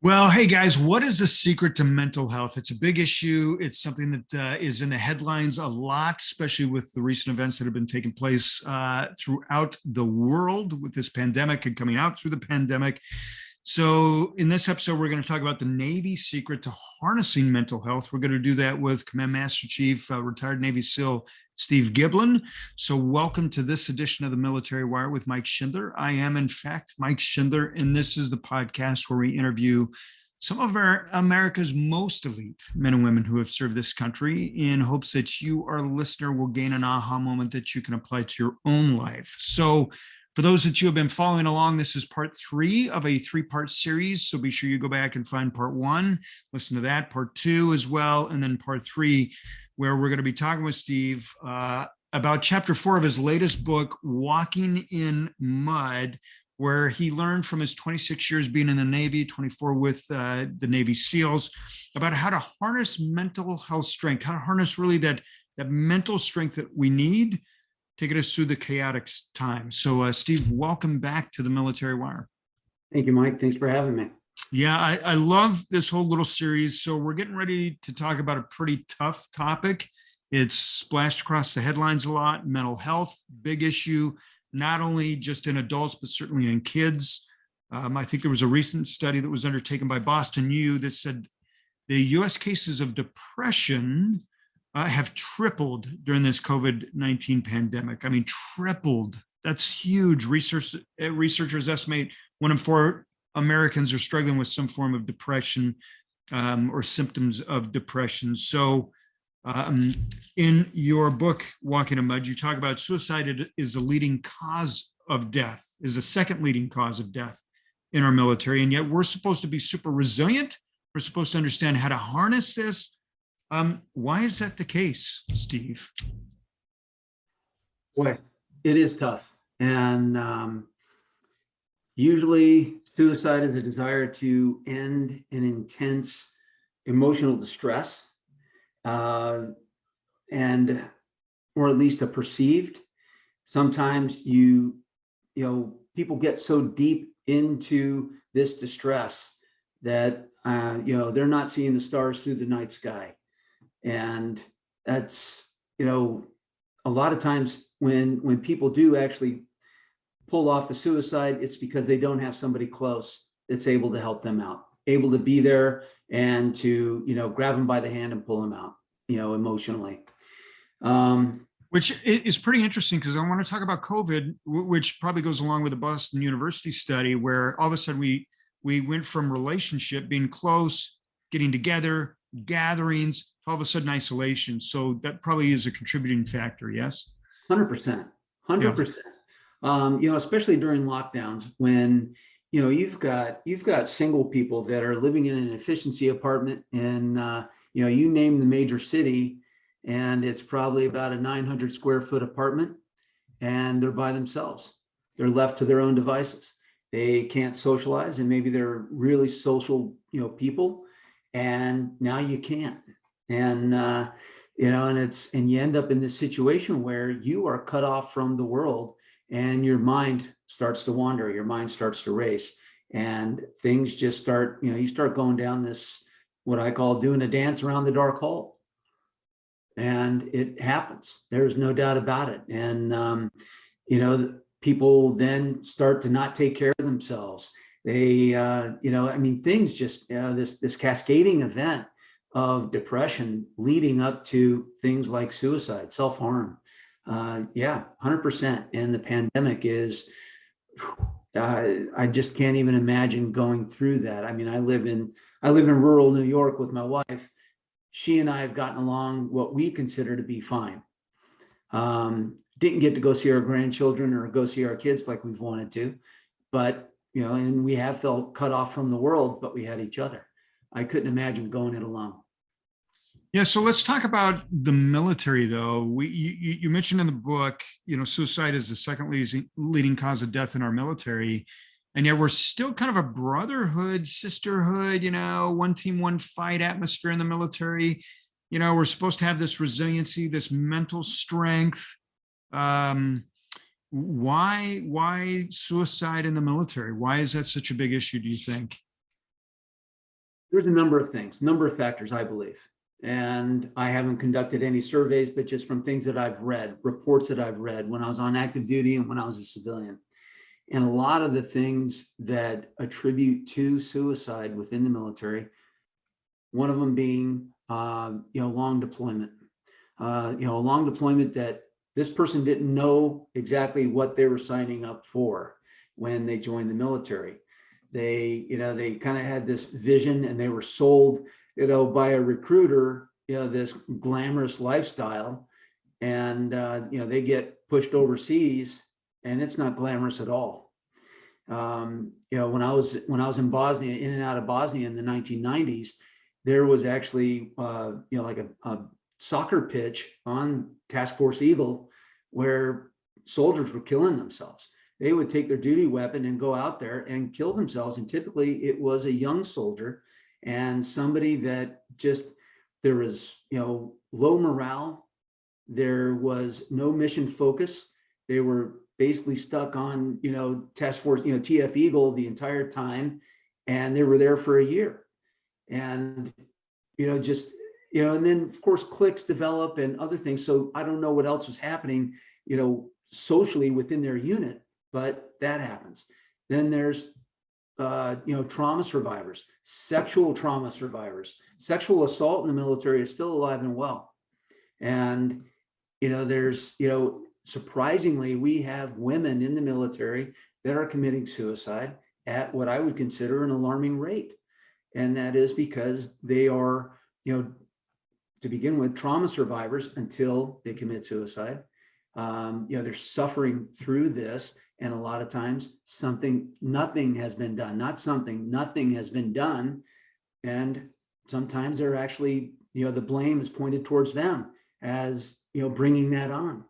Well, hey guys, what is the secret to mental health? It's a big issue. It's something that is in the headlines a lot, especially with the recent events that have been taking place throughout the world with this pandemic and coming out through the pandemic. So, in this episode, we're going to talk about the Navy's secret to harnessing mental health. We're going to do that with Command Master Chief, retired Navy SEAL Steve Giblin. So, welcome to this edition of the Military Wire with Mike Schindler. I am, in fact, Mike Schindler, and this is the podcast where we interview some of America's most elite men and women who have served this country in hopes that you, our listener, will gain an aha moment that you can apply to your own life. So, for those that you have been following along, this is part 3 of a 3-part series. So be sure you go back and find part 1, listen to that, part 2 as well, and then part 3, where we're going to be talking with Steve about chapter 4 of his latest book, Walking in Mud, where he learned from his 26 years being in the Navy, 24 with the Navy SEALs, about how to harness mental health strength, how to harness really that mental strength that we need, taking us through the chaotic time. So, Steve, welcome back to the Military Wire. Thank you, Mike. Thanks for having me. Yeah, I love this whole little series. So we're getting ready to talk about a pretty tough topic. It's splashed across the headlines a lot. Mental health, big issue, not only just in adults, but certainly in kids. I think there was a recent study that was undertaken by Boston U that said the U.S. cases of depression have tripled during this COVID-19 pandemic. I mean, tripled. That's huge. Researchers estimate 1 in 4 Americans are struggling with some form of depression or symptoms of depression. So, in your book, Walking in Mud, you talk about suicide is the leading cause of death, is the second leading cause of death in our military. And yet we're supposed to be super resilient. We're supposed to understand how to harness this. Why is that the case, Steve? Boy, it is tough. And usually suicide is a desire to end an intense emotional distress, and or at least a perceived. Sometimes people get so deep into this distress that they're not seeing the stars through the night sky. And that's, a lot of times when people do actually pull off the suicide, it's because they don't have somebody close that's able to help them out, able to be there and to, grab them by the hand and pull them out, emotionally. Which is pretty interesting because I want to talk about COVID, which probably goes along with the Boston University study, where all of a sudden we went from relationship, being close, getting together, gatherings, all of a sudden isolation. So that probably is a contributing factor. Yes. 100%. Especially during lockdowns when, you've got single people that are living in an efficiency apartment and, you name the major city and it's probably about a 900 square foot apartment and they're by themselves. They're left to their own devices. They can't socialize and maybe they're really social, people. And now you can't. And, and you end up in this situation where you are cut off from the world and your mind starts to wander, your mind starts to race and things just start, you start going down this, what I call doing a dance around the dark hole. And it happens. There's no doubt about it. And, people then start to not take care of themselves. They, things just, this cascading event of depression leading up to things like suicide, self-harm. 100%. And the pandemic is, I just can't even imagine going through that. I mean, I live in rural New York with my wife. She and I have gotten along what we consider to be fine. Didn't get to go see our grandchildren or go see our kids like we've wanted to, but and we have felt cut off from the world, but we had each other. I couldn't imagine going it alone. Yeah, so let's talk about the military, though. You mentioned in the book, suicide is the second leading cause of death in our military, and yet we're still kind of a brotherhood, sisterhood, one team, one fight atmosphere in the military. We're supposed to have this resiliency, this mental strength. Why suicide in the military? Why is that such a big issue, do you think? There's a number of things, number of factors, I believe. And I haven't conducted any surveys, but just from things that I've read, reports that I've read when I was on active duty and when I was a civilian. And a lot of the things that attribute to suicide within the military, one of them being, long deployment. A long deployment that this person didn't know exactly what they were signing up for when they joined the military. They kind of had this vision, and they were sold, by a recruiter, this glamorous lifestyle, and they get pushed overseas, and it's not glamorous at all. When I was in Bosnia, in and out of Bosnia in the 1990s, there was actually like a soccer pitch on Task Force Eagle where soldiers were killing themselves. They would take their duty weapon and go out there and kill themselves. And typically it was a young soldier and somebody that there was, low morale. There was no mission focus. They were basically stuck on, Task Force, TF Eagle the entire time. And they were there for a year. And, and then of course cliques develop and other things. So I don't know what else was happening, socially within their unit, but that happens. Then there's, trauma survivors, sexual trauma survivors. Sexual assault in the military is still alive and well. And, there's, surprisingly, we have women in the military that are committing suicide at what I would consider an alarming rate. And that is because they are, to begin with, trauma survivors until they commit suicide. They're suffering through this. And a lot of times nothing has been done, nothing has been done. And sometimes they're actually, the blame is pointed towards them as, bringing that on.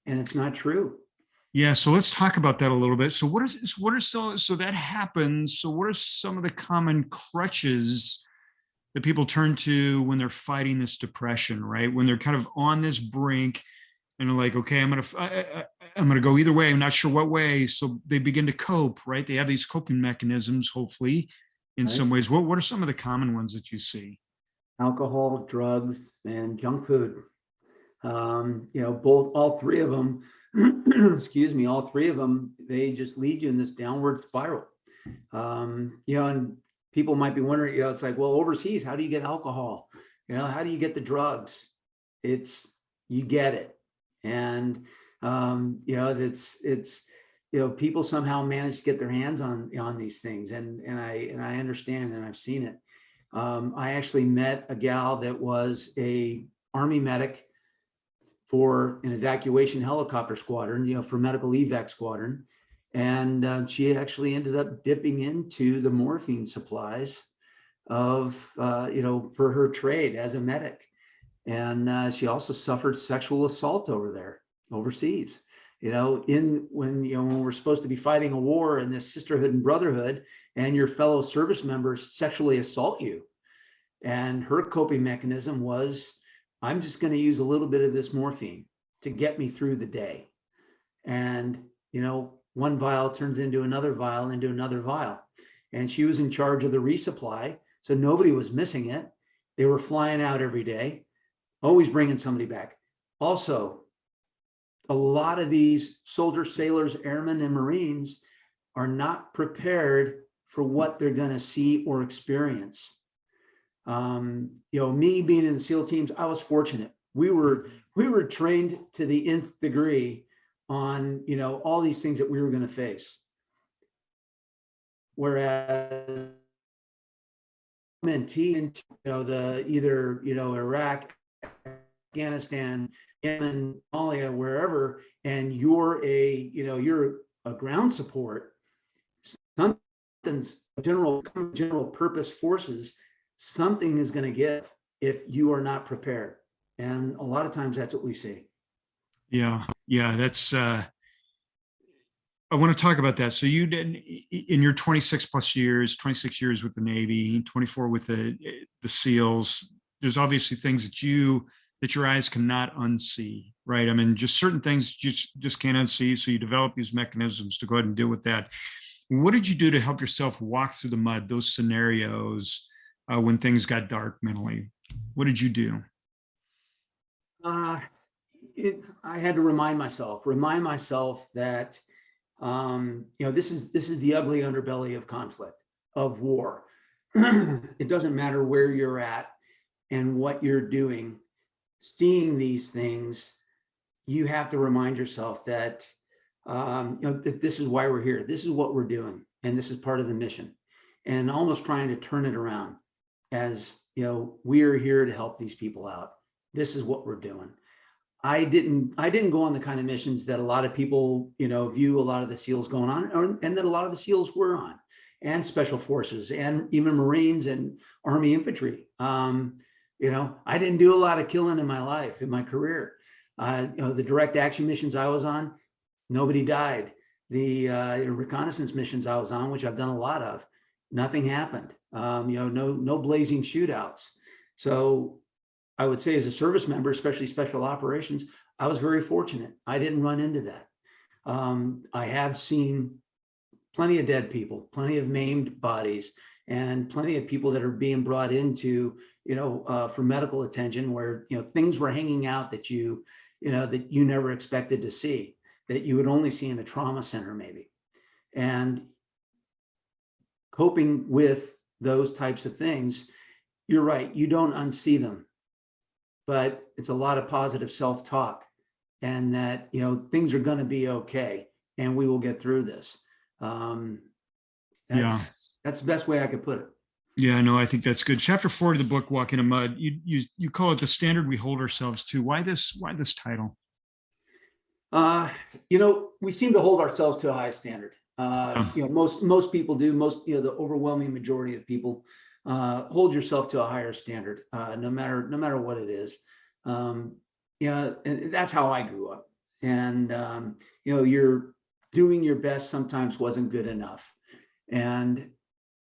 And it's not true. Yeah. So let's talk about that a little bit. So so that happens. So what are some of the common crutches that people turn to when they're fighting this depression, right? When they're kind of on this brink and they're like, okay, I'm going to go either way. I'm not sure what way. So they begin to cope, right? They have these coping mechanisms, hopefully in Right. some ways. What are some of the common ones that you see? Alcohol, drugs, and junk food. All three of them, all three of them, they just lead you in this downward spiral. And people might be wondering, it's like, well, overseas, how do you get alcohol? How do you get the drugs? You get it. And, it's people somehow manage to get their hands on these things. And I understand, and I've seen it. I actually met a gal that was a Army medic for an evacuation helicopter squadron, for medical evac squadron. And she actually ended up dipping into the morphine supplies for her trade as a medic. And she also suffered sexual assault overseas, when we're supposed to be fighting a war in this sisterhood and brotherhood, and your fellow service members sexually assault you. And her coping mechanism was, I'm just going to use a little bit of this morphine to get me through the day. And, one vial turns into another vial, into another vial. And she was in charge of the resupply. So nobody was missing it. They were flying out every day, always bringing somebody back. Also, a lot of these soldiers, sailors, airmen, and Marines are not prepared for what they're going to see or experience. Me being in the SEAL teams, I was fortunate. We were trained to the nth degree on, all these things that we were going to face. Whereas mentee into, Iraq, Afghanistan, Yemen, Somalia, wherever, and you're a ground support, something's general purpose forces, something is going to give if you are not prepared. And a lot of times that's what we see. Yeah. That's, I want to talk about that. So you did in your 26 years with the Navy, 24 with the SEALs, there's obviously things that your eyes cannot unsee, right? I mean, just certain things you just can't unsee. So you develop these mechanisms to go ahead and deal with that. What did you do to help yourself walk through the mud, those scenarios, when things got dark mentally? What did you do? Uh, I had to remind myself that, this is the ugly underbelly of conflict, of war. It doesn't matter where you're at and what you're doing, seeing these things, you have to remind yourself that, that this is why we're here. This is what we're doing. And this is part of the mission, and almost trying to turn it around as, we're here to help these people out. This is what we're doing. I didn't go on the kind of missions that a lot of people, view a lot of the SEALs going on, and that a lot of the SEALs were on, and special forces, and even Marines and Army infantry. I didn't do a lot of killing in my life, in my career. The direct action missions I was on, nobody died. The reconnaissance missions I was on, which I've done a lot of, nothing happened. No blazing shootouts. So I would say, as a service member, especially special operations, I was very fortunate. I didn't run into that. I have seen plenty of dead people, plenty of maimed bodies, and plenty of people that are being brought into, for medical attention, where, things were hanging out that that you never expected to see, that you would only see in a trauma center maybe. And coping with those types of things, you're right, you don't unsee them, but it's a lot of positive self-talk, and that, things are going to be okay, and we will get through this. That's the best way I could put it. Yeah, no, I think that's good. Chapter 4 of the book, Walking in Mud, you call it the standard we hold ourselves to. Why this title? We seem to hold ourselves to a high standard. Most people do. The overwhelming majority of people hold yourself to a higher standard, no matter what it is. And that's how I grew up. And you're doing your best sometimes wasn't good enough. And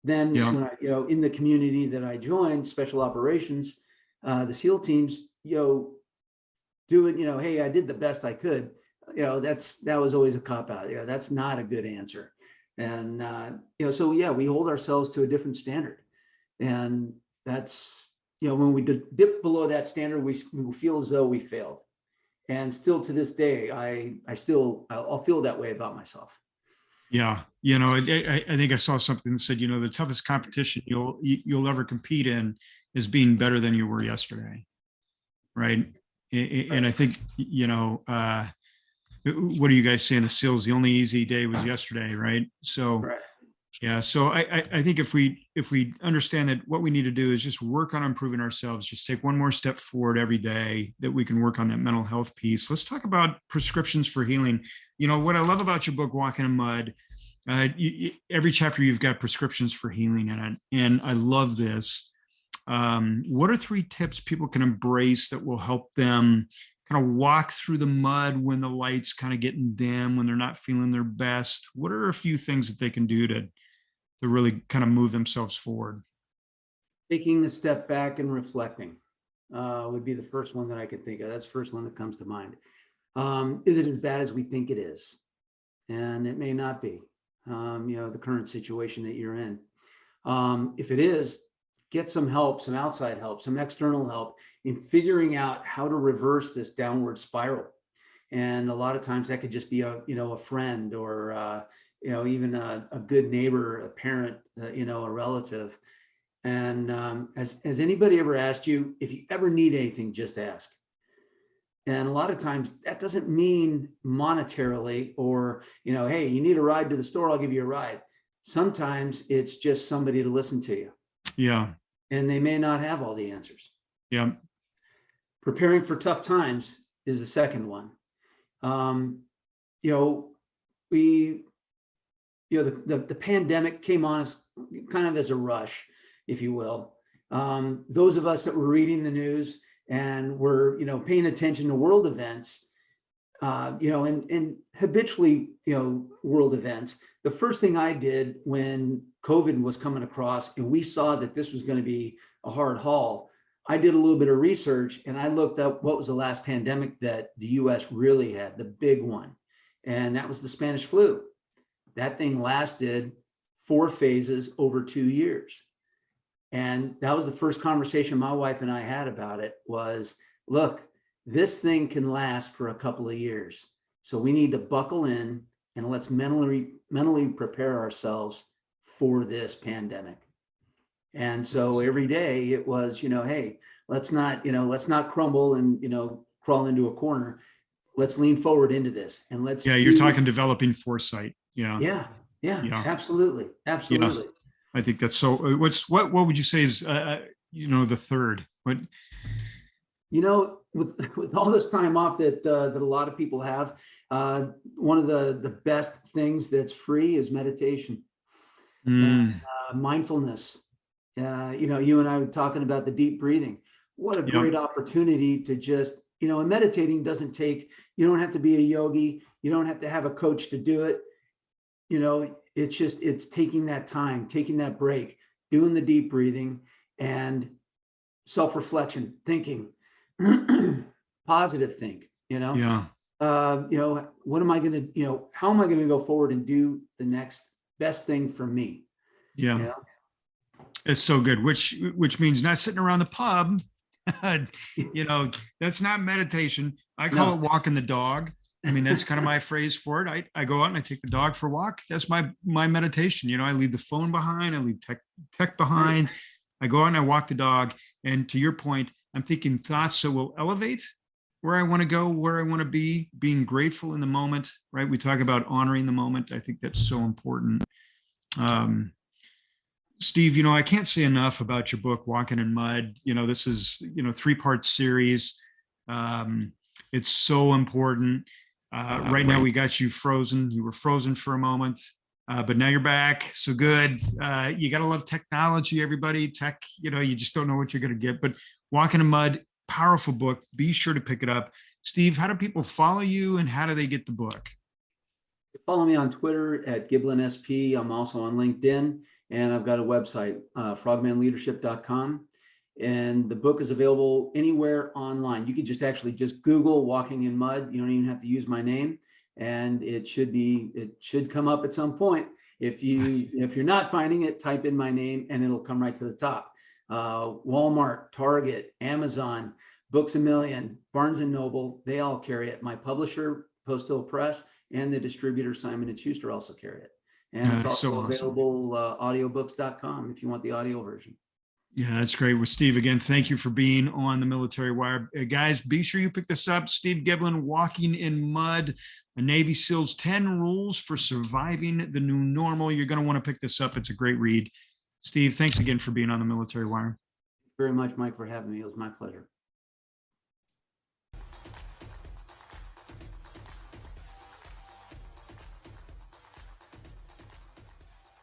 then when I, in the community that I joined, special operations, the SEAL teams, doing, hey, I did the best I could. That was always a cop out. That's not a good answer. And so we hold ourselves to a different standard, and that's, when we dip below that standard, we feel as though we failed. And still to this day, I'll feel that way about myself. Yeah, I think I saw something that said, the toughest competition you'll ever compete in is being better than you were yesterday, right? And I think, what do you guys say in the SEALs? The only easy day was yesterday, right? So, right. Yeah. So I think if we understand that what we need to do is just work on improving ourselves, just take one more step forward every day, that we can work on that mental health piece. Let's talk about prescriptions for healing. What I love about your book, Walking in Mud, every chapter you've got prescriptions for healing in it. And I love this. What are 3 tips people can embrace that will help them kind of walk through the mud when the light's kind of getting dim, when they're not feeling their best? What are a few things that they can do to really kind of move themselves forward? Taking a step back and reflecting would be the first one that I could think of. That's the first one that comes to mind. Is it as bad as we think it is? And it may not be, the current situation that you're in. If it is, get some help, some outside help, some external help in figuring out how to reverse this downward spiral. And a lot of times that could just be a friend, or even a good neighbor, a parent, a relative. And has anybody ever asked you, if you ever need anything, just ask? And a lot of times that doesn't mean monetarily, or, hey, you need a ride to the store, I'll give you a ride. Sometimes it's just somebody to listen to you. Yeah. And they may not have all the answers. Yeah. Preparing for tough times is the second one. The pandemic came on us kind of as a rush, if you will. Those of us that were reading the news and were, paying attention to world events, and habitually, world events. The first thing I did when COVID was coming across and we saw that this was going to be a hard haul, I did a little bit of research and I looked up what was the last pandemic that the US really had, the big one. And that was the Spanish flu. That thing lasted 4 phases over 2 years. And that was the first conversation my wife and I had about it was, look, this thing can last for a couple of years. So we need to buckle in and let's mentally prepare ourselves for this pandemic. And so every day it was, hey, let's not crumble and, crawl into a corner. Let's lean forward into this and let's. Yeah, you're talking developing foresight. Yeah. Yeah, absolutely. Absolutely. Yeah. I think that's so. What would you say is the third? What? With all this time off that a lot of people have, one of the best things that's free is meditation and mindfulness. You and I were talking about the deep breathing. What a great opportunity to just, and meditating doesn't take, you don't have to be a yogi. You don't have to have a coach to do it. It's taking that time, taking that break, doing the deep breathing and self-reflection, thinking, positive think, what am I going to, how am I going to go forward and do the next best thing for me? Yeah. It's so good, which means not sitting around the pub. That's not meditation. I call it walking the dog. I mean, that's kind of my phrase for it. I go out and I take the dog for a walk. That's my meditation. I leave the phone behind. I leave tech behind. I go out and I walk the dog. And to your point, I'm thinking thoughts that will elevate where I want to go, where I want to be, being grateful in the moment, right? We talk about honoring the moment. I think that's so important. Steve, I can't say enough about your book, Walking in Mud. This is, 3-part series. It's so important. Right now we got you frozen. You were frozen for a moment, but now you're back. So good. You got to love technology, everybody. Tech, you just don't know what you're going to get. But Walking in Mud, powerful book. Be sure to pick it up. Steve, how do people follow you and how do they get the book? Follow me on Twitter at Giblin SP. I'm also on LinkedIn. And I've got a website, frogmanleadership.com. And the book is available anywhere online. You could just Google Walking in Mud. You don't even have to use my name. And it should come up at some point. If you're not finding it, type in my name and it'll come right to the top. Walmart, Target, Amazon, Books A Million, Barnes and Noble, they all carry it. My publisher, Post Hill Press, and the distributor, Simon & Schuster, also carry it. And it's also available audiobooks.com if you want the audio version. Yeah, that's great. With Steve, again, thank you for being on the Military Wire. Guys, be sure you pick this up. Steve Giblin, Walking in Mud, a Navy SEAL's 10 Rules for Surviving the New Normal. You're going to want to pick this up. It's a great read. Steve, thanks again for being on the Military Wire. Very much, Mike, for having me. It was my pleasure.